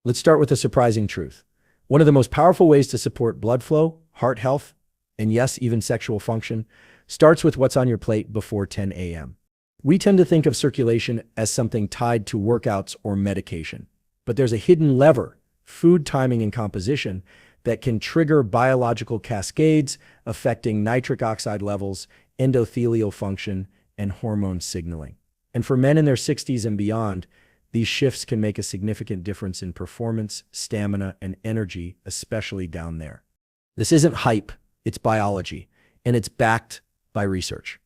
Let's start with a surprising truth. One of the most powerful ways to support blood flow, heart health, and yes, even sexual function, starts with what's on your plate before 10 a.m. We tend to think of circulation as something tied to workouts or medication, but there's a hidden lever, food timing and composition, that can trigger biological cascades affecting nitric oxide levels, endothelial function, and hormone signaling. And for men in their 60s and beyond, these shifts can make a significant difference in performance, stamina, and energy, especially down there. This isn't hype, it's biology, and it's backed by research.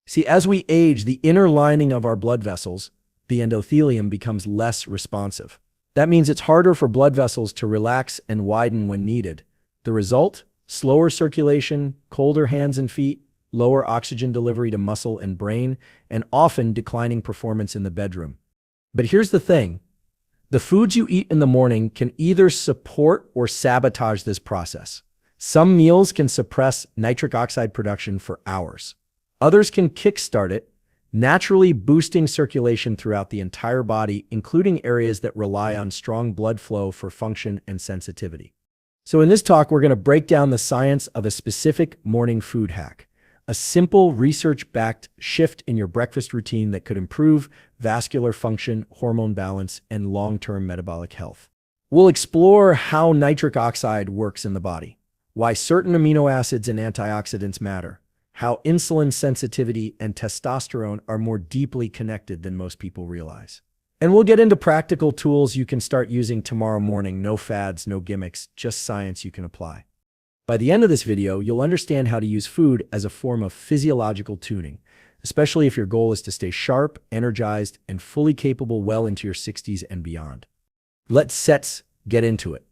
See, as we age, the inner lining of our blood vessels, the endothelium, becomes less responsive. That means it's harder for blood vessels to relax and widen when needed. The result? Slower circulation, colder hands and feet, lower oxygen delivery to muscle and brain, and often declining performance in the bedroom. But here's the thing. The foods you eat in the morning can either support or sabotage this process. Some meals can suppress nitric oxide production for hours. Others can kickstart it, naturally boosting circulation throughout the entire body, including areas that rely on strong blood flow for function and sensitivity. So in this talk, we're going to break down the science of a specific morning food hack, a simple research-backed shift in your breakfast routine that could improve vascular function, hormone balance, and long-term metabolic health. We'll explore how nitric oxide works in the body, why certain amino acids and antioxidants matter, how insulin sensitivity and testosterone are more deeply connected than most people realize. And we'll get into practical tools you can start using tomorrow morning. No fads, no gimmicks, just science you can apply. By the end of this video, you'll understand how to use food as a form of physiological tuning, especially if your goal is to stay sharp, energized, and fully capable well into your 60s and beyond. Let's get into it.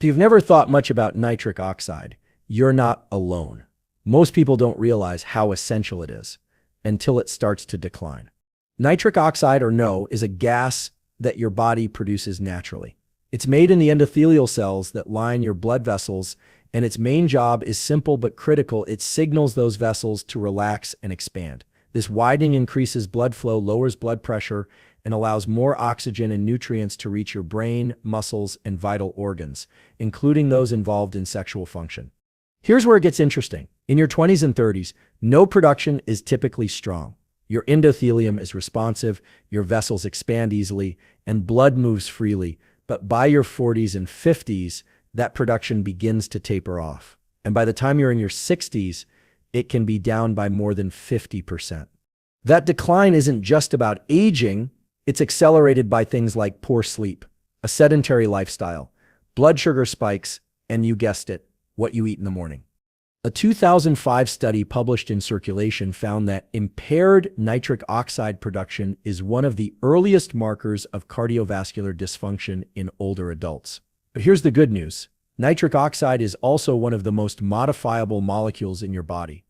If you've never thought much about nitric oxide, you're not alone. Most people don't realize how essential it is until it starts to decline. Nitric oxide, or NO, is a gas that your body produces naturally. It's made in the endothelial cells that line your blood vessels, and its main job is simple but critical. It signals those vessels to relax and expand. This widening increases blood flow, lowers blood pressure, and allows more oxygen and nutrients to reach your brain, muscles, and vital organs, including those involved in sexual function. Here's where it gets interesting. In your 20s and 30s, NO production is typically strong. Your endothelium is responsive, your vessels expand easily, and blood moves freely. But by your 40s and 50s, that production begins to taper off. And by the time you're in your 60s, it can be down by more than 50%. That decline isn't just about aging, it's accelerated by things like poor sleep, a sedentary lifestyle, blood sugar spikes, and you guessed it, what you eat in the morning. A 2005 study published in Circulation found that impaired nitric oxide production is one of the earliest markers of cardiovascular dysfunction in older adults. But here's the good news. Nitric oxide is also one of the most modifiable molecules in your body.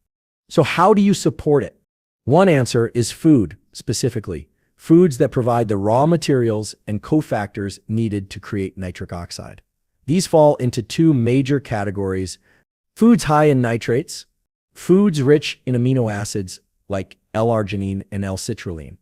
So how do you support it? One answer is food, specifically. Foods that provide the raw materials and cofactors needed to create nitric oxide. These fall into two major categories: foods high in nitrates, foods rich in amino acids like L-Arginine and L-Citrulline.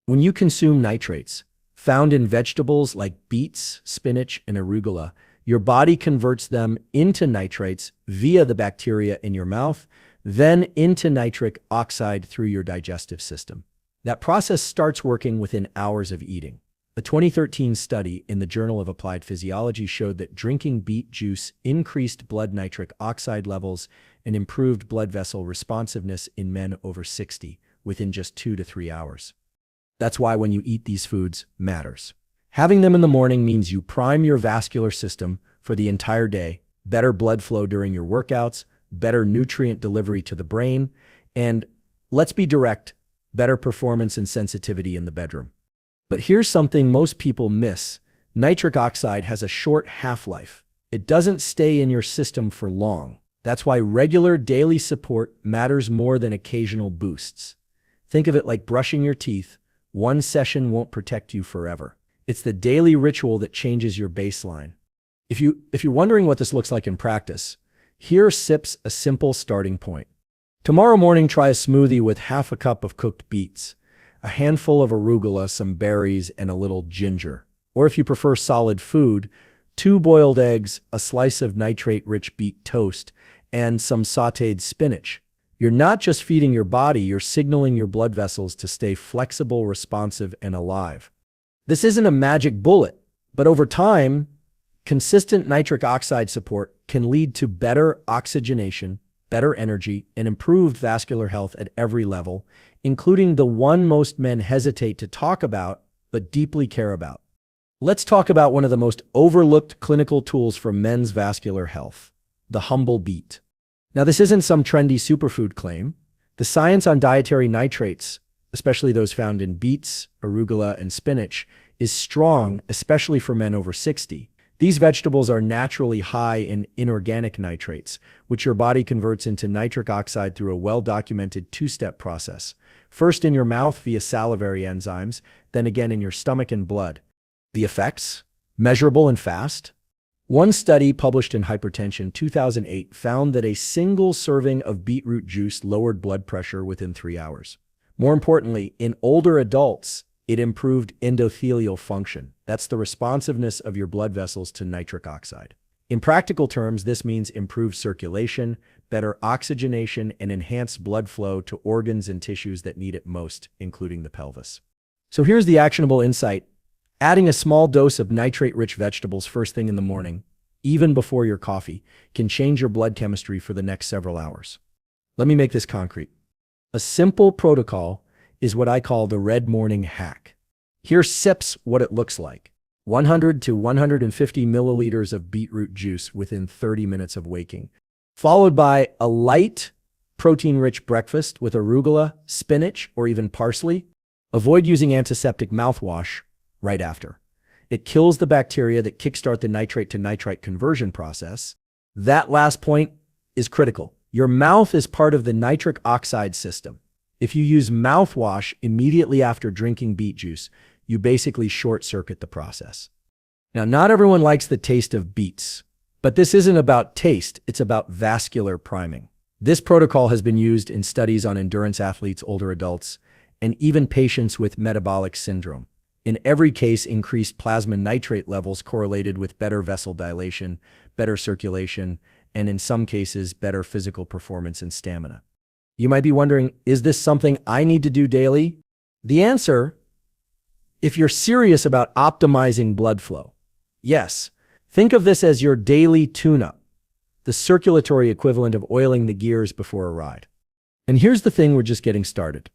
When you consume nitrates, found in vegetables like beets, spinach, and arugula, your body converts them into nitrates via the bacteria in your mouth, then into nitric oxide through your digestive system. That process starts working within hours of eating. A 2013 study in the Journal of Applied Physiology showed that drinking beet juice increased blood nitric oxide levels and improved blood vessel responsiveness in men over 60 within just 2 to 3 hours. That's why when you eat these foods matters. Having them in the morning means you prime your vascular system for the entire day, better blood flow during your workouts, better nutrient delivery to the brain, and, let's be direct, better performance and sensitivity in the bedroom. But here's something most people miss. Nitric oxide has a short half-life. It doesn't stay in your system for long. That's why regular daily support matters more than occasional boosts. Think of it like brushing your teeth. One session won't protect you forever. It's the daily ritual that changes your baseline. If you're wondering what this looks like in practice, here sips a simple starting point. Tomorrow morning, try a smoothie with half a cup of cooked beets, a handful of arugula, some berries, and a little ginger. Or if you prefer solid food, 2 boiled eggs, a slice of nitrate-rich beet toast, and some sautéed spinach. You're not just feeding your body, you're signaling your blood vessels to stay flexible, responsive, and alive. This isn't a magic bullet, but over time, consistent nitric oxide support can lead to better oxygenation, better energy, and improved vascular health at every level, including the one most men hesitate to talk about but deeply care about. Let's talk about one of the most overlooked clinical tools for men's vascular health, the humble beet. Now, this isn't some trendy superfood claim. The science on dietary nitrates, especially those found in beets, arugula, and spinach, is strong, especially for men over 60. These vegetables are naturally high in inorganic nitrates, which your body converts into nitric oxide through a well-documented two-step process. First in your mouth via salivary enzymes, then again in your stomach and blood. The effects? Measurable and fast. One study published in Hypertension 2008 found that a single serving of beetroot juice lowered blood pressure within 3 hours. More importantly, in older adults, it improved endothelial function. That's the responsiveness of your blood vessels to nitric oxide. In practical terms, this means improved circulation, better oxygenation, and enhanced blood flow to organs and tissues that need it most, including the pelvis. So here's the actionable insight. Adding a small dose of nitrate-rich vegetables first thing in the morning, even before your coffee, can change your blood chemistry for the next several hours. Let me make this concrete. A simple protocol is what I call the red morning hack. Here's sips what it looks like. 100 to 150 milliliters of beetroot juice within 30 minutes of waking, followed by a light, protein-rich breakfast with arugula, spinach, or even parsley. Avoid using antiseptic mouthwash right after. It kills the bacteria that kickstart the nitrate to nitrite conversion process. That last point is critical. Your mouth is part of the nitric oxide system. If you use mouthwash immediately after drinking beet juice, you basically short-circuit the process. Now, not everyone likes the taste of beets, but this isn't about taste, it's about vascular priming. This protocol has been used in studies on endurance athletes, older adults, and even patients with metabolic syndrome. In every case, increased plasma nitrate levels correlated with better vessel dilation, better circulation, and in some cases, better physical performance and stamina. You might be wondering, is this something I need to do daily? The answer, if you're serious about optimizing blood flow, yes. Think of this as your daily tune-up, the circulatory equivalent of oiling the gears before a ride. And here's the thing, we're just getting started.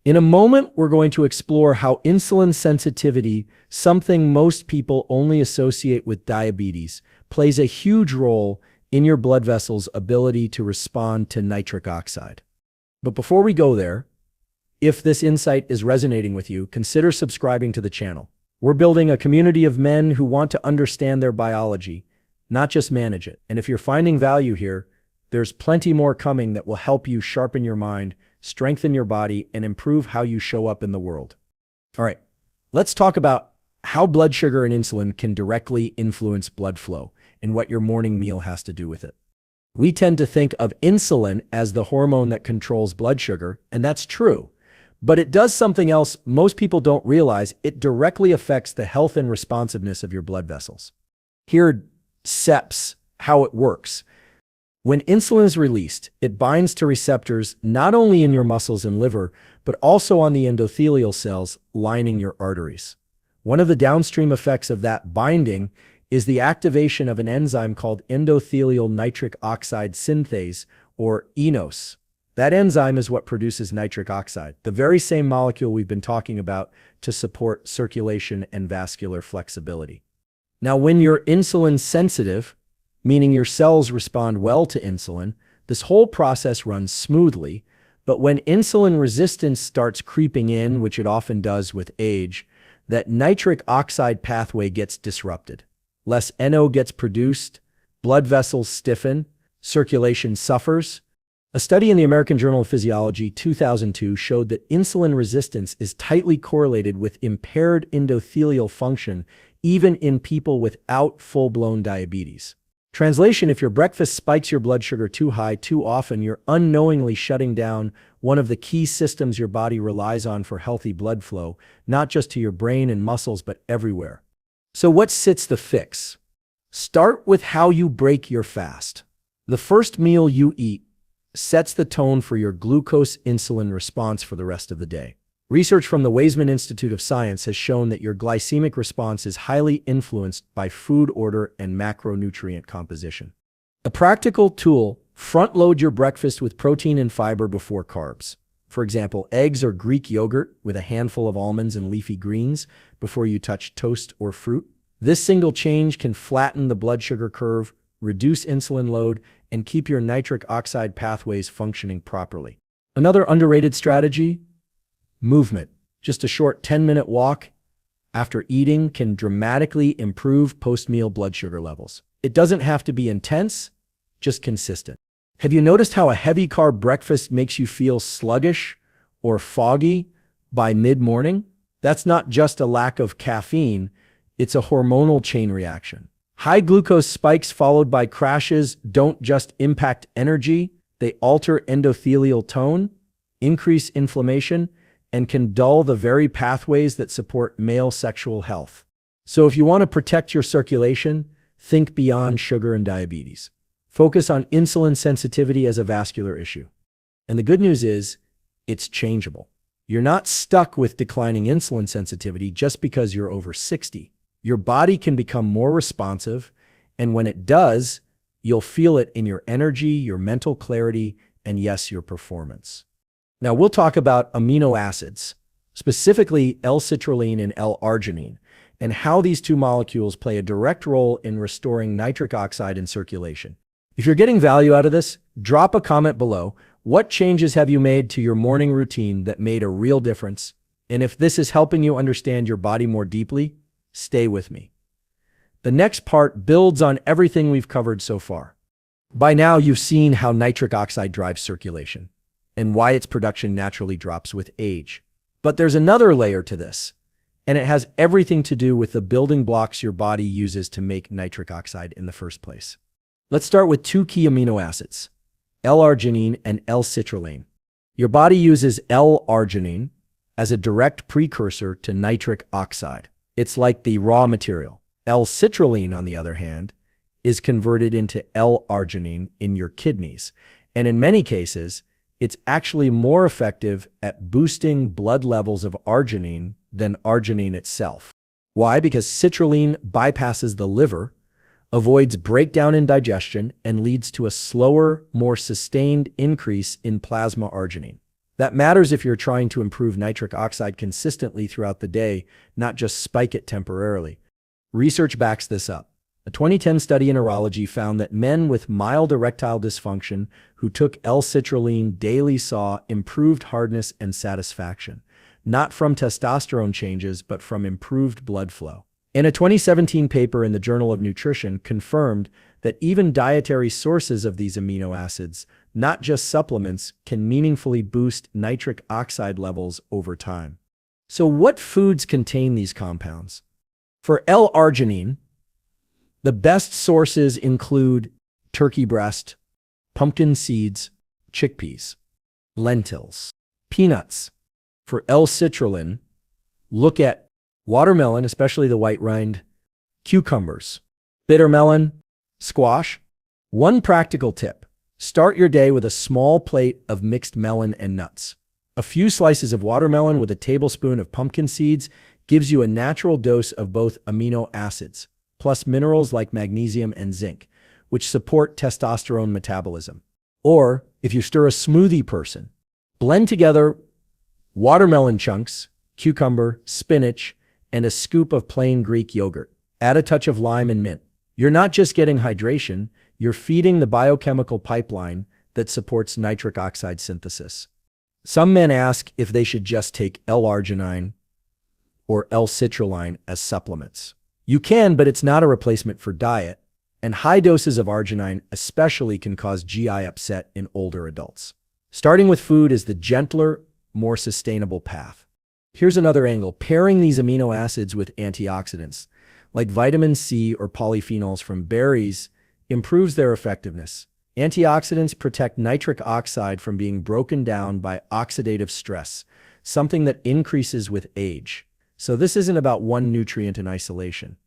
In a moment, we're going to explore how insulin sensitivity, something most people only associate with diabetes, plays a huge role in your blood vessels' ability to respond to nitric oxide. But before we go there, if this insight is resonating with you, consider subscribing to the channel. We're building a community of men who want to understand their biology, not just manage it. And if you're finding value here, there's plenty more coming that will help you sharpen your mind, strengthen your body, and improve how you show up in the world. All right, let's talk about how blood sugar and insulin can directly influence blood flow and what your morning meal has to do with it. We tend to think of insulin as the hormone that controls blood sugar, and that's true. But it does something else most people don't realize. It directly affects the health and responsiveness of your blood vessels. Here are steps how it works. When insulin is released, it binds to receptors not only in your muscles and liver, but also on the endothelial cells lining your arteries. One of the downstream effects of that binding is the activation of an enzyme called endothelial nitric oxide synthase, or ENOS. That enzyme is what produces nitric oxide, the very same molecule we've been talking about to support circulation and vascular flexibility. Now, when you're insulin sensitive, meaning your cells respond well to insulin, this whole process runs smoothly. But when insulin resistance starts creeping in, which it often does with age, that nitric oxide pathway gets disrupted. Less NO gets produced, blood vessels stiffen, circulation suffers. A study in the American Journal of Physiology 2002 showed that insulin resistance is tightly correlated with impaired endothelial function, even in people without full-blown diabetes. Translation: if your breakfast spikes your blood sugar too high too often, you're unknowingly shutting down one of the key systems your body relies on for healthy blood flow, not just to your brain and muscles, but everywhere. So what sits the fix? Start with how you break your fast. The first meal you eat sets the tone for your glucose-insulin response for the rest of the day. Research from the Weizmann Institute of Science has shown that your glycemic response is highly influenced by food order and macronutrient composition. A practical tool: front-load your breakfast with protein and fiber before carbs. For example, eggs or Greek yogurt with a handful of almonds and leafy greens before you touch toast or fruit. This single change can flatten the blood sugar curve, reduce insulin load, and keep your nitric oxide pathways functioning properly. Another underrated strategy: movement. Just a short 10-minute walk after eating can dramatically improve post-meal blood sugar levels. It doesn't have to be intense, just consistent. Have you noticed how a heavy carb breakfast makes you feel sluggish or foggy by mid-morning? That's not just a lack of caffeine, it's a hormonal chain reaction. High glucose spikes followed by crashes don't just impact energy, they alter endothelial tone, increase inflammation, and can dull the very pathways that support male sexual health. So if you want to protect your circulation, think beyond sugar and diabetes. Focus on insulin sensitivity as a vascular issue. And the good news is, it's changeable. You're not stuck with declining insulin sensitivity just because you're over 60. Your body can become more responsive, and when it does, you'll feel it in your energy, your mental clarity, and yes, your performance. Now we'll talk about amino acids, specifically L-Citrulline and L-Arginine, and how these two molecules play a direct role in restoring nitric oxide in circulation. If you're getting value out of this, drop a comment below. What changes have you made to your morning routine that made a real difference? And if this is helping you understand your body more deeply, stay with me. The next part builds on everything we've covered so far. By now, you've seen how nitric oxide drives circulation and why its production naturally drops with age. But there's another layer to this, and it has everything to do with the building blocks your body uses to make nitric oxide in the first place. Let's start with two key amino acids, L-Arginine and L-Citrulline. Your body uses L-Arginine as a direct precursor to nitric oxide. It's like the raw material. L-Citrulline, on the other hand, is converted into L-Arginine in your kidneys, and in many cases, it's actually more effective at boosting blood levels of arginine than arginine itself. Why? Because citrulline bypasses the liver, avoids breakdown in digestion, and leads to a slower, more sustained increase in plasma arginine. That matters if you're trying to improve nitric oxide consistently throughout the day, not just spike it temporarily. Research backs this up. A 2010 study in neurology found that men with mild erectile dysfunction who took L-citrulline daily saw improved hardness and satisfaction, not from testosterone changes, but from improved blood flow. And a 2017 paper in the Journal of Nutrition confirmed that even dietary sources of these amino acids, not just supplements, can meaningfully boost nitric oxide levels over time. So what foods contain these compounds? For L-Arginine, the best sources include turkey breast, pumpkin seeds, chickpeas, lentils, peanuts. For L-Citrulline, look at watermelon, especially the white rind, cucumbers, bitter melon, squash. One practical tip: start your day with a small plate of mixed melon and nuts. A few slices of watermelon with a tablespoon of pumpkin seeds gives you a natural dose of both amino acids, plus minerals like magnesium and zinc, which support testosterone metabolism. Or, if you stir a smoothie person, blend together watermelon chunks, cucumber, spinach, and a scoop of plain Greek yogurt. Add a touch of lime and mint. You're not just getting hydration, you're feeding the biochemical pipeline that supports nitric oxide synthesis. Some men ask if they should just take L-Arginine or L-Citrulline as supplements. You can, but it's not a replacement for diet, and high doses of arginine especially can cause GI upset in older adults. Starting with food is the gentler, more sustainable path. Here's another angle: pairing these amino acids with antioxidants, like vitamin C or polyphenols from berries, improves their effectiveness. Antioxidants protect nitric oxide from being broken down by oxidative stress, something that increases with age. So this isn't about one nutrient in isolation.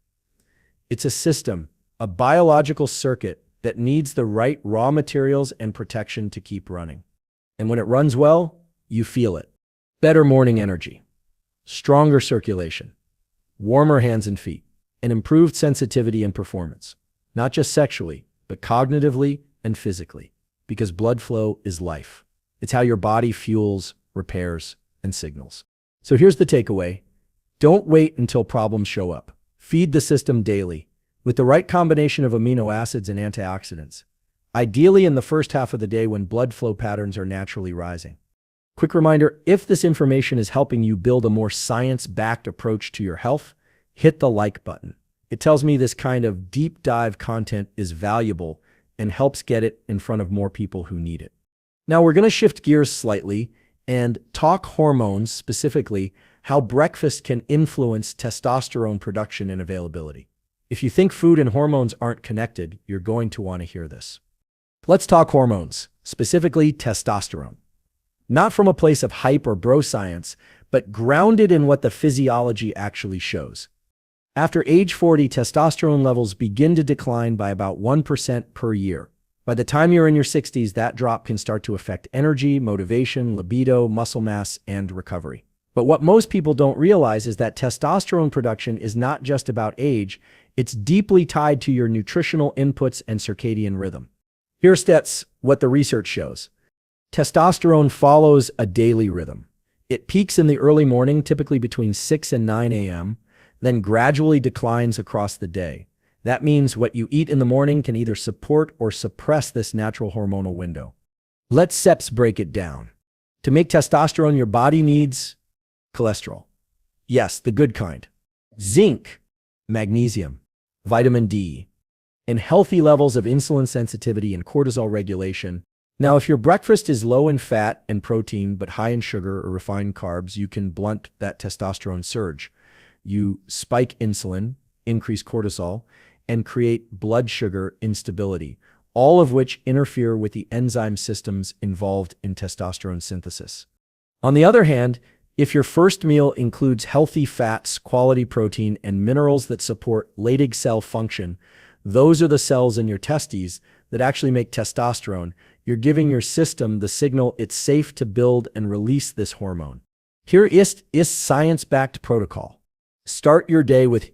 It's a system, a biological circuit that needs the right raw materials and protection to keep running. And when it runs well, you feel it. Better morning energy, stronger circulation, warmer hands and feet, and improved sensitivity and performance, not just sexually, but cognitively and physically, because blood flow is life. It's how your body fuels, repairs, and signals. So here's the takeaway. Don't wait until problems show up. Feed the system daily with the right combination of amino acids and antioxidants, ideally in the first half of the day when blood flow patterns are naturally rising. Quick reminder, if this information is helping you build a more science-backed approach to your health, hit the like button. It tells me this kind of deep dive content is valuable and helps get it in front of more people who need it. Now we're going to shift gears slightly and talk hormones, specifically how breakfast can influence testosterone production and availability. If you think food and hormones aren't connected, you're going to want to hear this. Let's talk hormones, specifically testosterone. Not from a place of hype or bro science, but grounded in what the physiology actually shows. After age 40, testosterone levels begin to decline by about 1% per year. By the time you're in your 60s, that drop can start to affect energy, motivation, libido, muscle mass, and recovery. But what most people don't realize is that testosterone production is not just about age, it's deeply tied to your nutritional inputs and circadian rhythm. Here's what the research shows. Testosterone follows a daily rhythm. It peaks in the early morning, typically between 6 and 9 a.m., then gradually declines across the day. That means what you eat in the morning can either support or suppress this natural hormonal window. Let's break it down. To make testosterone, your body needs cholesterol. Yes, the good kind. Zinc, magnesium, vitamin D, and healthy levels of insulin sensitivity and cortisol regulation. Now, if your breakfast is low in fat and protein but high in sugar or refined carbs, you can blunt that testosterone surge. You spike insulin, increase cortisol, and create blood sugar instability, all of which interfere with the enzyme systems involved in testosterone synthesis. On the other hand, if your first meal includes healthy fats, quality protein, and minerals that support Leydig cell function, those are the cells in your testes that actually make testosterone. You're giving your system the signal it's safe to build and release this hormone. Here is science-backed protocol. Start your day with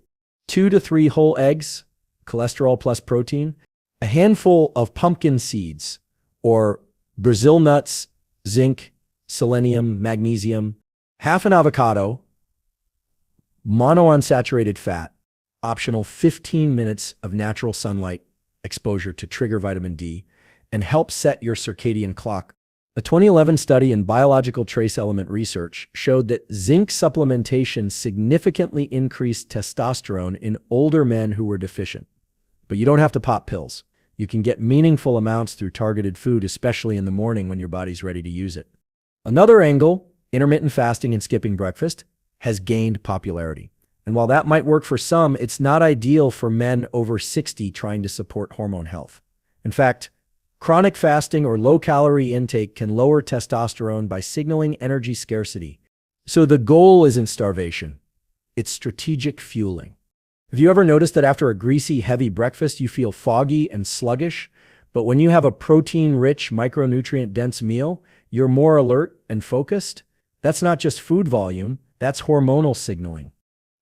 2 to 3 whole eggs, cholesterol plus protein, a handful of pumpkin seeds or Brazil nuts, zinc, selenium, magnesium, half an avocado, monounsaturated fat, optional 15 minutes of natural sunlight exposure to trigger vitamin D, and help set your circadian clock. A 2011 study in biological trace element research showed that zinc supplementation significantly increased testosterone in older men who were deficient. But you don't have to pop pills. You can get meaningful amounts through targeted food, especially in the morning when your body's ready to use it. Another angle, intermittent fasting and skipping breakfast, has gained popularity. And while that might work for some, it's not ideal for men over 60 trying to support hormone health. In fact, chronic fasting or low-calorie intake can lower testosterone by signaling energy scarcity. So the goal isn't starvation. It's strategic fueling. Have you ever noticed that after a greasy, heavy breakfast, you feel foggy and sluggish? But when you have a protein-rich, micronutrient-dense meal, you're more alert and focused? That's not just food volume, that's hormonal signaling.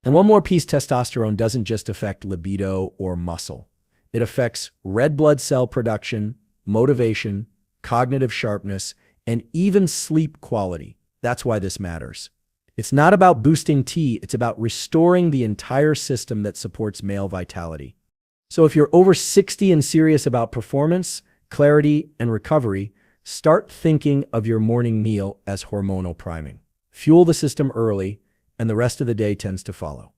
And one more piece, testosterone doesn't just affect libido or muscle. It affects red blood cell production, motivation, cognitive sharpness, and even sleep quality. That's why this matters. It's not about boosting T, it's about restoring the entire system that supports male vitality. So if you're over 60 and serious about performance, clarity, and recovery, start thinking of your morning meal as hormonal priming. Fuel the system early, and the rest of the day tends to follow.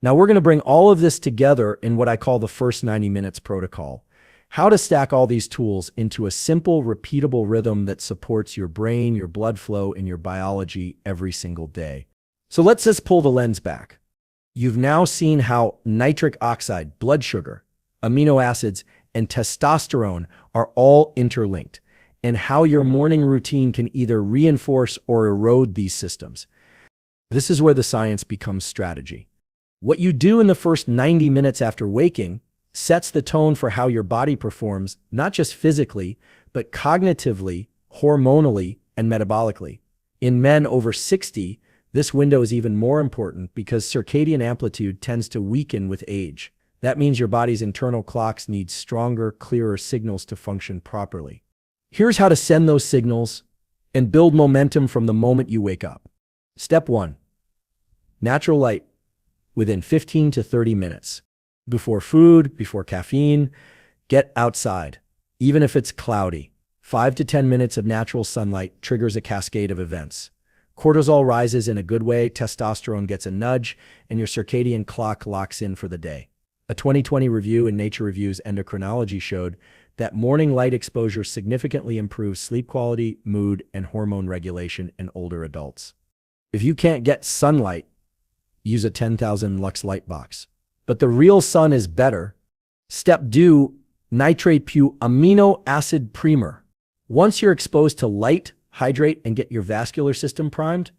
Now we're going to bring all of this together in what I call the first 90 minutes protocol. How to stack all these tools into a simple, repeatable rhythm that supports your brain, your blood flow, and your biology every single day. So let's just pull the lens back. You've now seen how nitric oxide, blood sugar, amino acids, and testosterone are all interlinked, and how your morning routine can either reinforce or erode these systems. This is where the science becomes strategy. What you do in the first 90 minutes after waking sets the tone for how your body performs, not just physically, but cognitively, hormonally, and metabolically. In men over 60, this window is even more important because circadian amplitude tends to weaken with age. That means your body's internal clocks need stronger, clearer signals to function properly. Here's how to send those signals and build momentum from the moment you wake up. Step 1. Natural light within 15 to 30 minutes. Before food, before caffeine, get outside. Even if it's cloudy, 5 to 10 minutes of natural sunlight triggers a cascade of events. Cortisol rises in a good way, testosterone gets a nudge, and your circadian clock locks in for the day. A 2020 review in Nature Reviews Endocrinology showed that morning light exposure significantly improves sleep quality, mood, and hormone regulation in older adults. If you can't get sunlight, use a 10,000 lux light box. But the real sun is better. Step 2, nitrate pu amino acid primer. Once you're exposed to light, hydrate, and get your vascular system primed,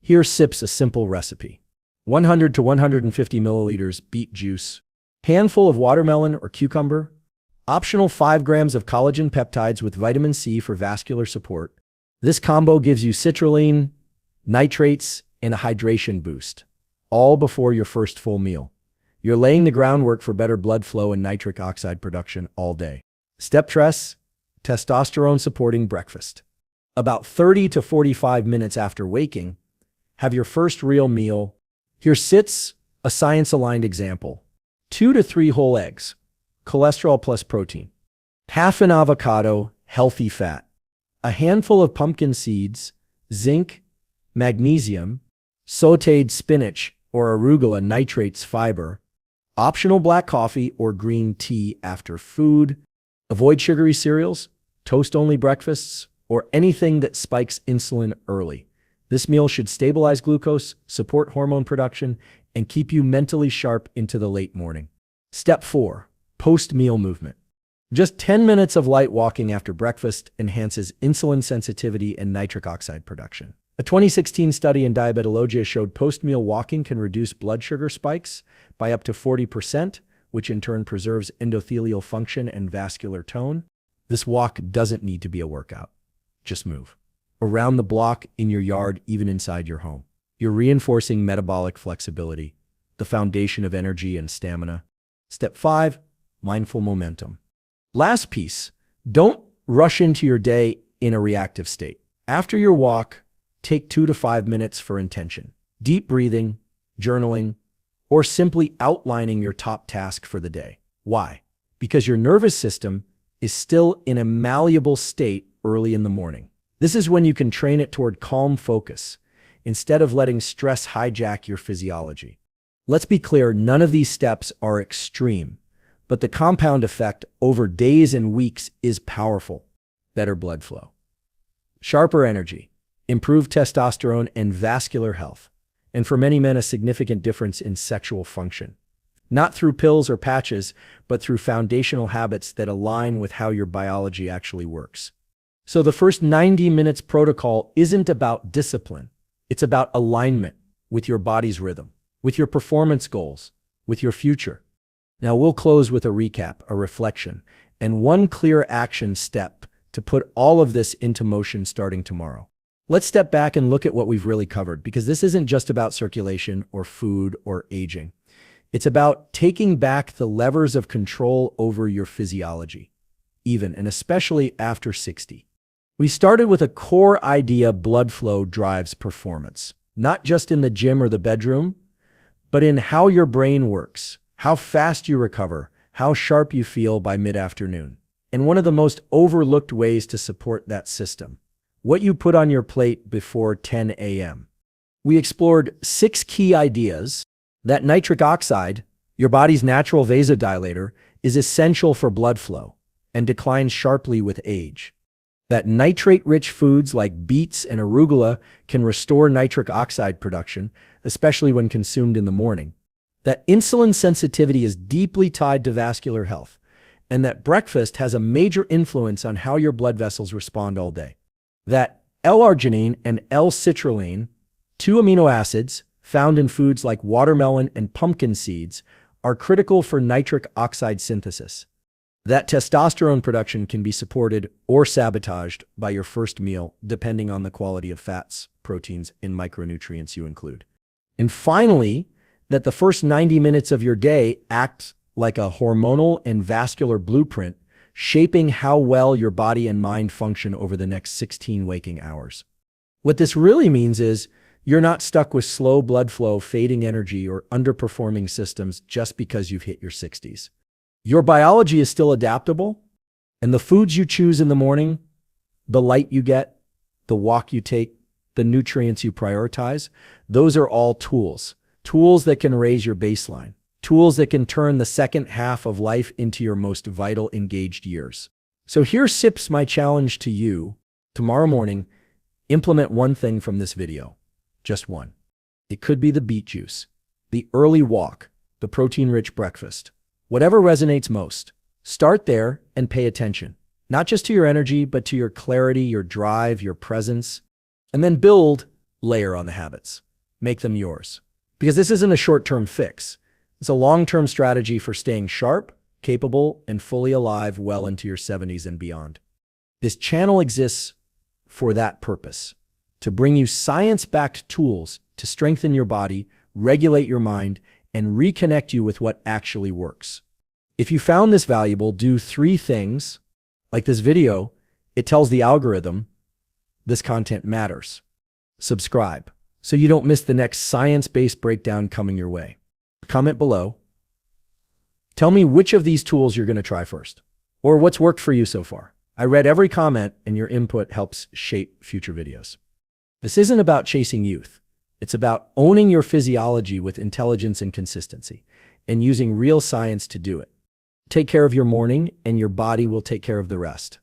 here sips a simple recipe. 100 to 150 milliliters beet juice, handful of watermelon or cucumber, optional 5 grams of collagen peptides with vitamin C for vascular support. This combo gives you citrulline, nitrates, and a hydration boost, all before your first full meal. You're laying the groundwork for better blood flow and nitric oxide production all day. Step 3, testosterone-supporting breakfast. About 30 to 45 minutes after waking, have your first real meal. Here sits a science-aligned example. 2 to 3 whole eggs, cholesterol plus protein. Half an avocado, healthy fat. A handful of pumpkin seeds, zinc, magnesium, sautéed spinach or arugula, nitrates, fiber. Optional black coffee or green tea after food. Avoid sugary cereals, toast-only breakfasts, or anything that spikes insulin early. This meal should stabilize glucose, support hormone production, and keep you mentally sharp into the late morning. Step 4, post-meal movement. Just 10 minutes of light walking after breakfast enhances insulin sensitivity and nitric oxide production. A 2016 study in Diabetologia showed post-meal walking can reduce blood sugar spikes by up to 40%, which in turn preserves endothelial function and vascular tone. This walk doesn't need to be a workout. Just move. Around the block, in your yard, even inside your home. You're reinforcing metabolic flexibility, the foundation of energy and stamina. Step 5, mindful momentum. Last piece, don't rush into your day in a reactive state. After your walk, take 2 to 5 minutes for intention. Deep breathing, journaling, or simply outlining your top task for the day. Why? Because your nervous system is still in a malleable state early in the morning. This is when you can train it toward calm focus, instead of letting stress hijack your physiology. Let's be clear, none of these steps are extreme, but the compound effect over days and weeks is powerful. Better blood flow, sharper energy, improved testosterone and vascular health, and for many men a significant difference in sexual function. Not through pills or patches, but through foundational habits that align with how your biology actually works. So the first 90 minutes protocol isn't about discipline. It's about alignment with your body's rhythm, with your performance goals, with your future. Now we'll close with a recap, a reflection, and one clear action step to put all of this into motion starting tomorrow. Let's step back and look at what we've really covered, because this isn't just about circulation or food or aging. It's about taking back the levers of control over your physiology, even and especially after 60. We started with a core idea: blood flow drives performance, not just in the gym or the bedroom, but in how your brain works, how fast you recover, how sharp you feel by mid-afternoon. And one of the most overlooked ways to support that system: what you put on your plate before 10 a.m. We explored 6 key ideas: that nitric oxide, your body's natural vasodilator, is essential for blood flow and declines sharply with age. That nitrate-rich foods like beets and arugula can restore nitric oxide production, especially when consumed in the morning. That insulin sensitivity is deeply tied to vascular health, and that breakfast has a major influence on how your blood vessels respond all day. That L-Arginine and L-Citrulline, two amino acids found in foods like watermelon and pumpkin seeds, are critical for nitric oxide synthesis. That testosterone production can be supported or sabotaged by your first meal, depending on the quality of fats, proteins, and micronutrients you include. And finally, that the first 90 minutes of your day act like a hormonal and vascular blueprint, shaping how well your body and mind function over the next 16 waking hours. What this really means is you're not stuck with slow blood flow, fading energy, or underperforming systems just because you've hit your 60s. Your biology is still adaptable, and the foods you choose in the morning, the light you get, the walk you take, the nutrients you prioritize, those are all tools. Tools that can raise your baseline. Tools that can turn the second half of life into your most vital, engaged years. So here sips my challenge to you. Tomorrow morning, implement one thing from this video. Just one. It could be the beet juice, the early walk, the protein-rich breakfast. Whatever resonates most. Start there and pay attention, not just to your energy, but to your clarity, your drive, your presence, and then build layer on the habits. Make them yours. Because this isn't a short-term fix. It's a long-term strategy for staying sharp, capable, and fully alive well into your 70s and beyond. This channel exists for that purpose, to bring you science-backed tools to strengthen your body, regulate your mind, and reconnect you with what actually works. If you found this valuable, do 3 things. Like this video, it tells the algorithm this content matters. Subscribe so you don't miss the next science-based breakdown coming your way. Comment below. Tell me which of these tools you're going to try first, or what's worked for you so far. I read every comment, and your input helps shape future videos. This isn't about chasing youth. It's about owning your physiology with intelligence and consistency, and using real science to do it. Take care of your morning, and your body will take care of the rest.